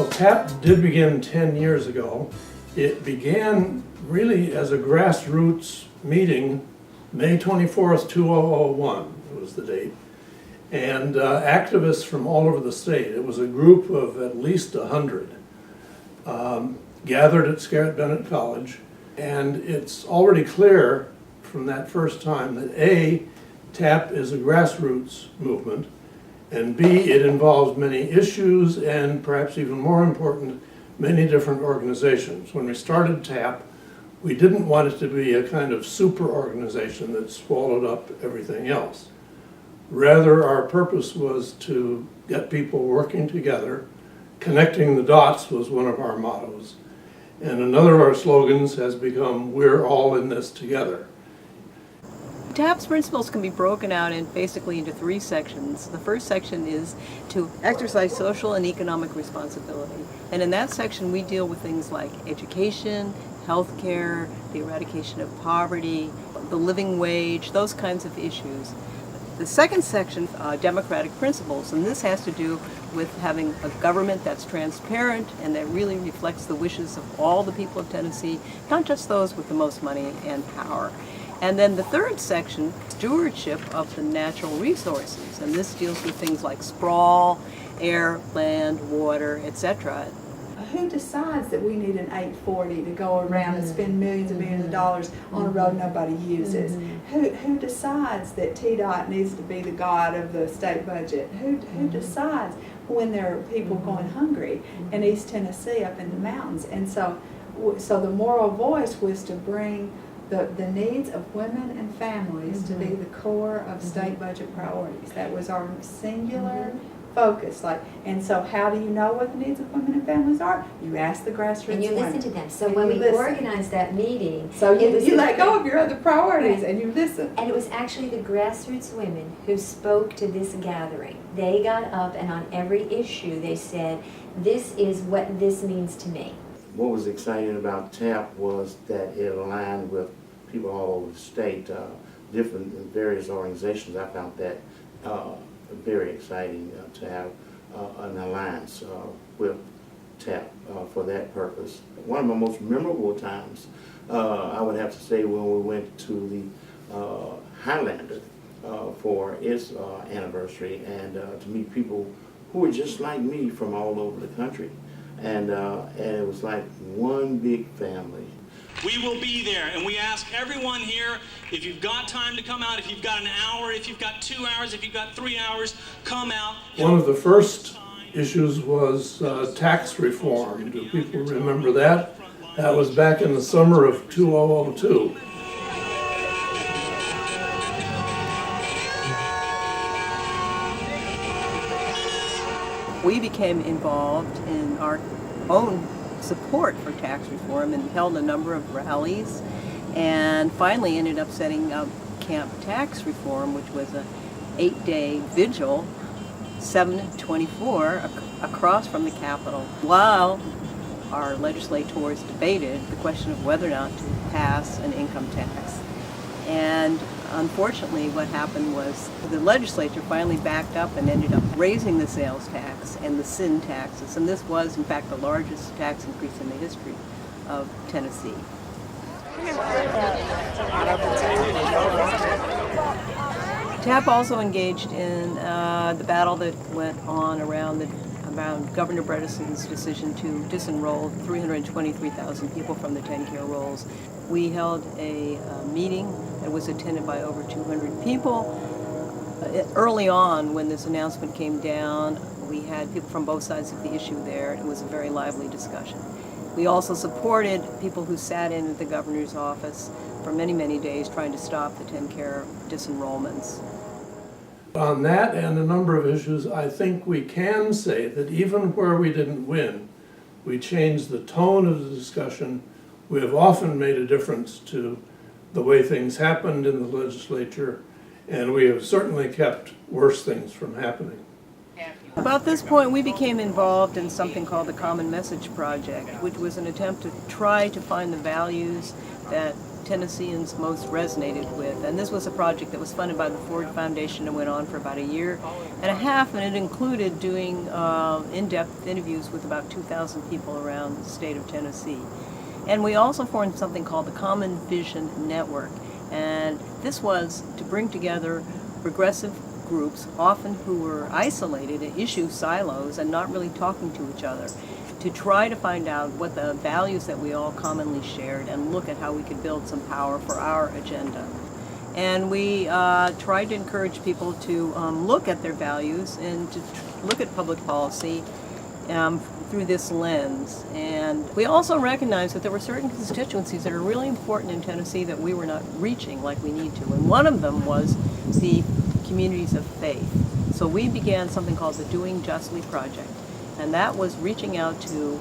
Well, TAP did begin 10 years ago. It began really as a grassroots meeting, May 24th, 2001 was the date. And activists from all over the state, it was a group of at least 100, gathered at Scarlett Bennett College. And it's already clear from that first time that A, TAP is a grassroots movement, and B, it involves many issues and perhaps even more important, many different organizations. When we started TAP, we didn't want it to be a kind of super organization that swallowed up everything else. Rather, our purpose was to get people working together. Connecting the dots was one of our mottos. And another of our slogans has become, "We're all in this together." TAP's principles can be broken out basically into three sections. The first section is to exercise social and economic responsibility. And in that section we deal with things like education, healthcare, the eradication of poverty, the living wage, those kinds of issues. The second section, democratic principles, and this has to do with having a government that's transparent and that really reflects the wishes of all the people of Tennessee, not just those with the most money and power. And then the third section, stewardship of the natural resources, and this deals with things like sprawl, air, land, water, etc. Who decides that we need an 840 to go around and spend millions and millions of dollars on a road nobody uses? Who decides that TDOT needs to be the god of the state budget? Who decides when there are people going hungry in East Tennessee up in the mountains? And so the moral voice was to bring the needs of women and families to be the core of state budget priorities. That was our singular focus. And so how do you know what the needs of women and families are? You ask the grassroots and you women. listen to them. So when we organized that meeting, so you let go of your other priorities and you listen. And it was actually the grassroots women who spoke to this gathering. They got up and on every issue they said, this is what this means to me. What was exciting about TAP was that it aligned with people all over the state, different various organizations. I found that very exciting to have an alliance with TAP for that purpose. One of my most memorable times, I would have to say, when we went to the Highlander for its anniversary, and to meet people who were just like me from all over the country. And it was like one big family. We will be there, and we ask everyone here, if you've got time to come out, if you've got an hour, if you've got 2 hours, if you've got 3 hours, come out. One of the first issues was tax reform. Do people remember that? That was back in the summer of 2002. We became involved in our own support for tax reform and held a number of rallies, and finally ended up setting up Camp Tax Reform, which was a 8-day vigil, 7/24, across from the Capitol, while our legislators debated the question of whether or not to pass an income tax. And unfortunately, what happened was the legislature finally backed up and ended up raising the sales tax and the sin taxes. And this was, in fact, the largest tax increase in the history of Tennessee. TAP also engaged in the battle that went on around Governor Bredeson's decision to disenroll 323,000 people from the TennCare rolls. We held a meeting that was attended by over 200 people. Early on, when this announcement came down, we had people from both sides of the issue there, and it was a very lively discussion. We also supported people who sat in at the governor's office for many, many days trying to stop the TennCare disenrollments. On that and a number of issues, I think we can say that even where we didn't win, we changed the tone of the discussion. We have often made a difference to the way things happened in the legislature, and we have certainly kept worse things from happening. About this point, we became involved in something called the Common Message Project, which was an attempt to try to find the values that Tennesseans most resonated with. And this was a project that was funded by the Ford Foundation and went on for about a year and a half, and it included doing in-depth interviews with about 2,000 people around the state of Tennessee. And we also formed something called the Common Vision Network, and this was to bring together progressive groups, often who were isolated in issue silos and not really talking to each other, to try to find out what the values that we all commonly shared and look at how we could build some power for our agenda. And we tried to encourage people to look at their values and to look at public policy through this lens. And we also recognized that there were certain constituencies that are really important in Tennessee that we were not reaching like we need to. And one of them was the communities of faith. So we began something called the Doing Justly Project. And that was reaching out to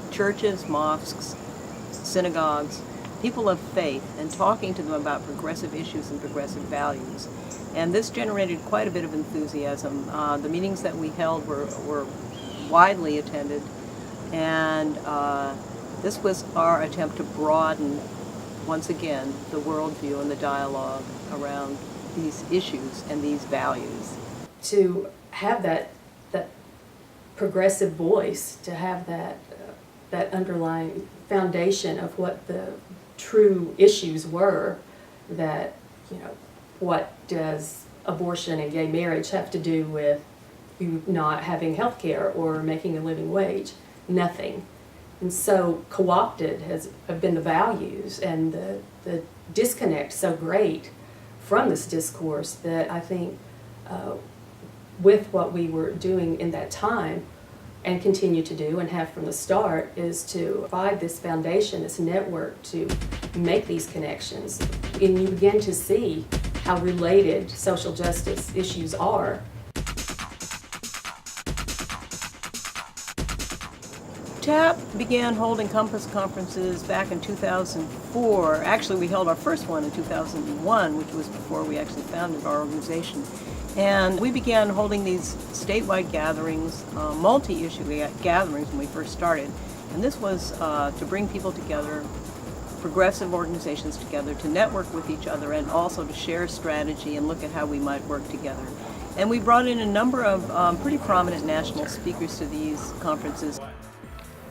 churches, mosques, synagogues, people of faith, and talking to them about progressive issues and progressive values. And this generated quite a bit of enthusiasm. The meetings that we held were widely attended, and this was our attempt to broaden, once again, the worldview and the dialogue around these issues and these values. To have that progressive voice, to have that underlying foundation of what the true issues were, that, what does abortion and gay marriage have to do with you not having health care or making a living wage? Nothing. And so co-opted have been the values, and the disconnect so great from this discourse that I think with what we were doing in that time and continue to do and have from the start is to provide this foundation, this network to make these connections. And you begin to see how related social justice issues are. TAP began holding Compass conferences back in 2004. Actually, we held our first one in 2001, which was before we actually founded our organization. And we began holding these statewide gatherings, multi-issue gatherings when we first started. And this was to bring people together, progressive organizations together, to network with each other and also to share strategy and look at how we might work together. And we brought in a number of pretty prominent national speakers to these conferences.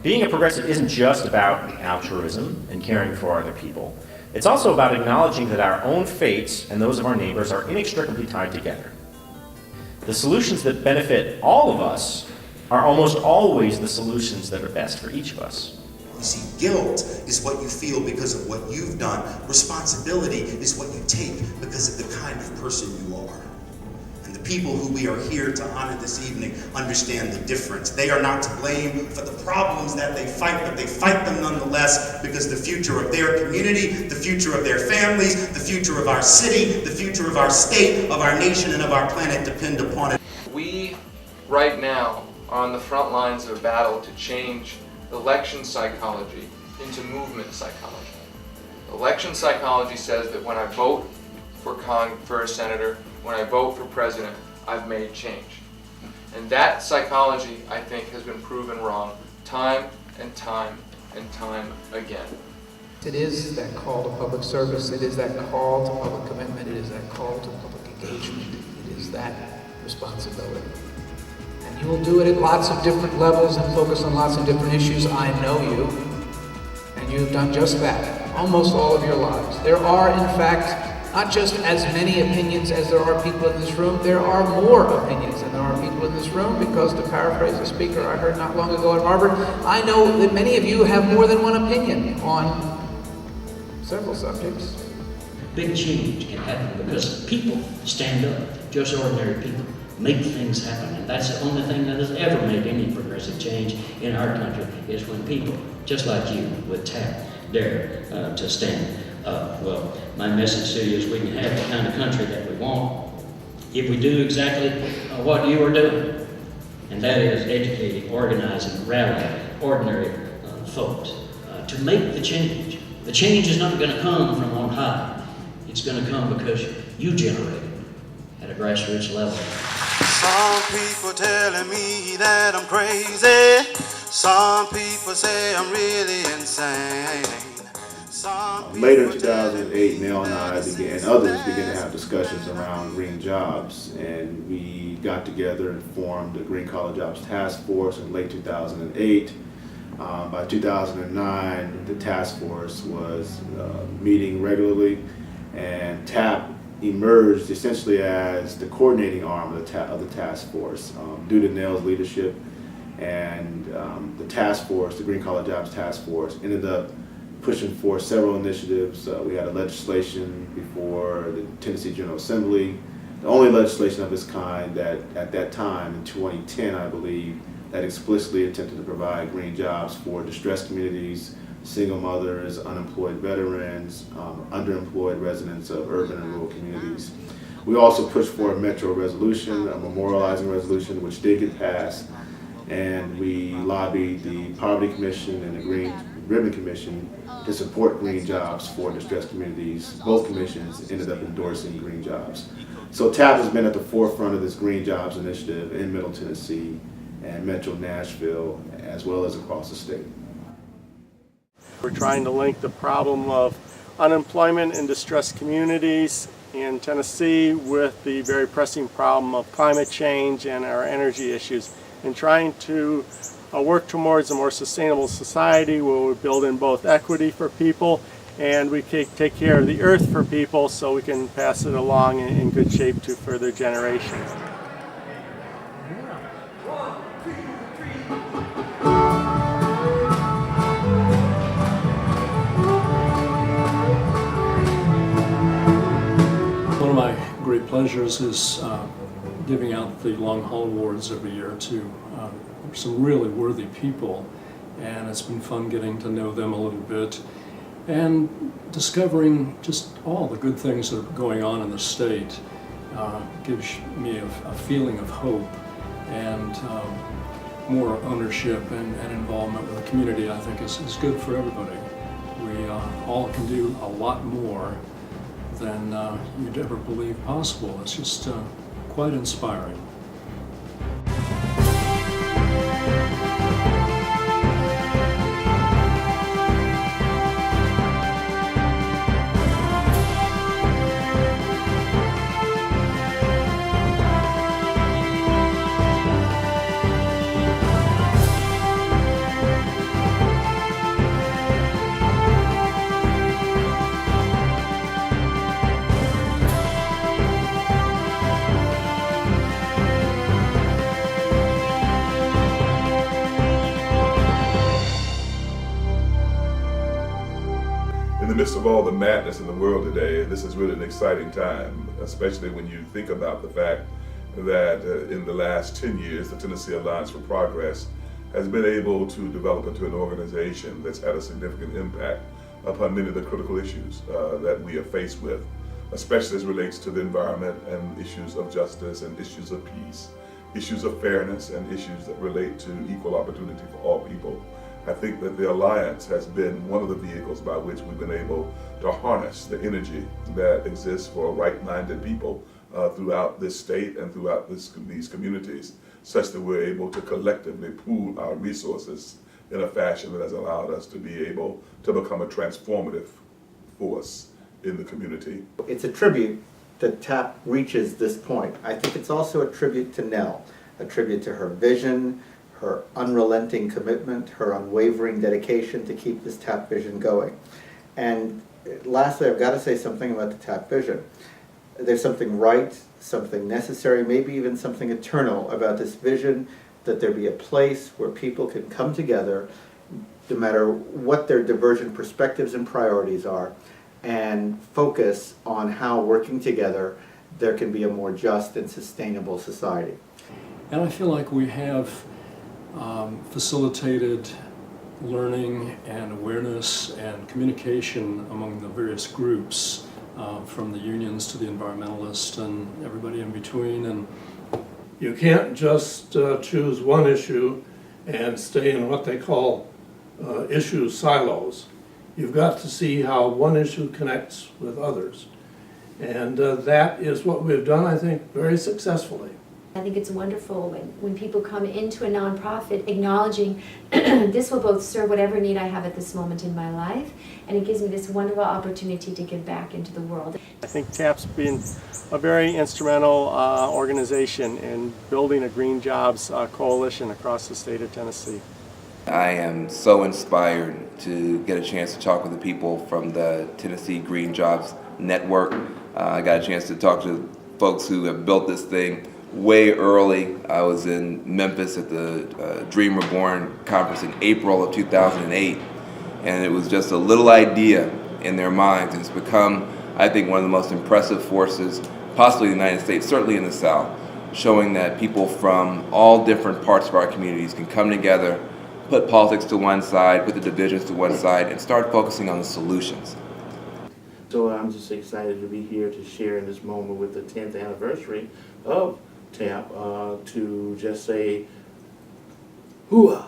Being a progressive isn't just about altruism and caring for other people. It's also about acknowledging that our own fates and those of our neighbors are inextricably tied together. The solutions that benefit all of us are almost always the solutions that are best for each of us. You see, guilt is what you feel because of what you've done. Responsibility is what you take because of the kind of person you are. And the people who we are here to honor this evening understand the difference. They are not to blame for the problems that they fight, but they fight them nonetheless because the future of their community, the future of their families, the future of our city, the future of our state, of our nation, and of our planet depend upon it. We, right now, are on the front lines of a battle to change election psychology into movement psychology. Election psychology says that when I vote for a senator, when I vote for president, I've made change. And that psychology, I think, has been proven wrong time and time and time again. It is that call to public service, it is that call to public commitment, it is that call to public engagement, it is that responsibility. And you will do it at lots of different levels and focus on lots of different issues. I know you, and you've done just that almost all of your lives. There are, in fact, not just as many opinions as there are people in this room, there are more opinions than there are people in this room, because to paraphrase a speaker I heard not long ago at Harvard, I know that many of you have more than one opinion on several subjects. Big change can happen because people stand up, just ordinary people, make things happen. And that's the only thing that has ever made any progressive change in our country, is when people, just like you with TAP, dare to stand up. Well, my message to you is we can have the kind of country that we want if we do exactly what you are doing. And that is educating, organizing, rallying ordinary folks to make the change. The change is not going to come from on high. It's going to come because you generate it at a grassroots level. Some people telling me that I'm crazy. Some people say I'm really insane. Later in 2008, Nell and I and others began to have discussions around green jobs, and we got together and formed the Green Collar Jobs Task Force in late 2008. By 2009, the task force was meeting regularly, and TAP emerged essentially as the coordinating arm of the task force due to Nell's leadership. And the task force, the Green Collar Jobs Task Force, ended up pushing for several initiatives. We had a legislation before the Tennessee General Assembly, the only legislation of its kind that at that time, in 2010 I believe, that explicitly attempted to provide green jobs for distressed communities, single mothers, unemployed veterans, underemployed residents of urban and rural communities. We also pushed for a Metro resolution, a memorializing resolution, which did get passed, and we lobbied the Poverty Commission and the Green Ribbon Commission to support green jobs for distressed communities. Both commissions ended up endorsing green jobs. So TAP has been at the forefront of this green jobs initiative in Middle Tennessee and Metro Nashville, as well as across the state. We're trying to link the problem of unemployment in distressed communities in Tennessee with the very pressing problem of climate change and our energy issues, and trying to work towards a more sustainable society where we build in both equity for people and we take care of the earth for people so we can pass it along in good shape to further generations. One of my great pleasures is giving out the Long Haul Awards every year to some really worthy people, and it's been fun getting to know them a little bit and discovering just all the good things that are going on in the state. Gives me a feeling of hope and more ownership and involvement with the community. I think is good for everybody. We all can do a lot more than you'd ever believe possible. It's just quite inspiring. In the midst of all the madness in the world today, this is really an exciting time, especially when you think about the fact that in the last 10 years, the Tennessee Alliance for Progress has been able to develop into an organization that's had a significant impact upon many of the critical issues that we are faced with, especially as it relates to the environment and issues of justice and issues of peace, issues of fairness and issues that relate to equal opportunity for all people. I think that the Alliance has been one of the vehicles by which we've been able to harness the energy that exists for right-minded people throughout this state and throughout these communities, such that we're able to collectively pool our resources in a fashion that has allowed us to be able to become a transformative force in the community. It's a tribute that TAP reaches this point. I think it's also a tribute to Nell, a tribute to her vision, her unrelenting commitment, her unwavering dedication to keep this TAP vision going. And lastly, I've got to say something about the TAP vision. There's something right, something necessary, maybe even something eternal about this vision, that there be a place where people can come together, no matter what their divergent perspectives and priorities are, and focus on how, working together, there can be a more just and sustainable society. And I feel like we have facilitated learning and awareness and communication among the various groups, from the unions to the environmentalists and everybody in between. And you can't just choose one issue and stay in what they call issue silos. You've got to see how one issue connects with others. And that is what we've done, I think, very successfully. I think it's wonderful when people come into a nonprofit acknowledging this will both serve whatever need I have at this moment in my life, and it gives me this wonderful opportunity to give back into the world. I think TAP's been a very instrumental organization in building a Green Jobs coalition across the state of Tennessee. I am so inspired to get a chance to talk with the people from the Tennessee Green Jobs Network. I got a chance to talk to folks who have built this thing way early. I was in Memphis at the Dream Reborn conference in April of 2008, and it was just a little idea in their minds, and it's become, I think, one of the most impressive forces, possibly in the United States, certainly in the South, showing that people from all different parts of our communities can come together, put politics to one side, put the divisions to one side, and start focusing on the solutions. So I'm just excited to be here to share in this moment with the 10th anniversary of TAP, to just say, hooah!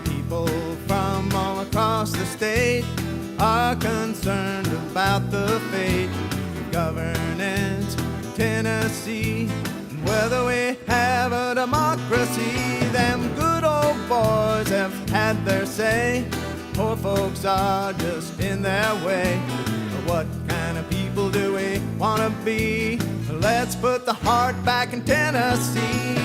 People from all across the state are concerned about the fate of governance in Tennessee. Whether we have a democracy, them good old boys have had their say. Poor folks are just in their way. What kind of people do we want to be? Let's put the heart back in Tennessee.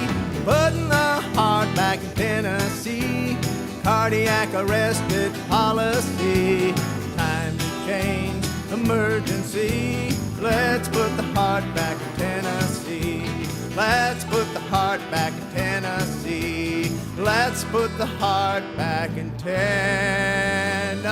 Putting the heart back in Tennessee. Cardiac arrested policy. Time to change, emergency. Let's put the heart back in Tennessee. Let's put the heart back in Tennessee. Let's put the heart back in Tennessee.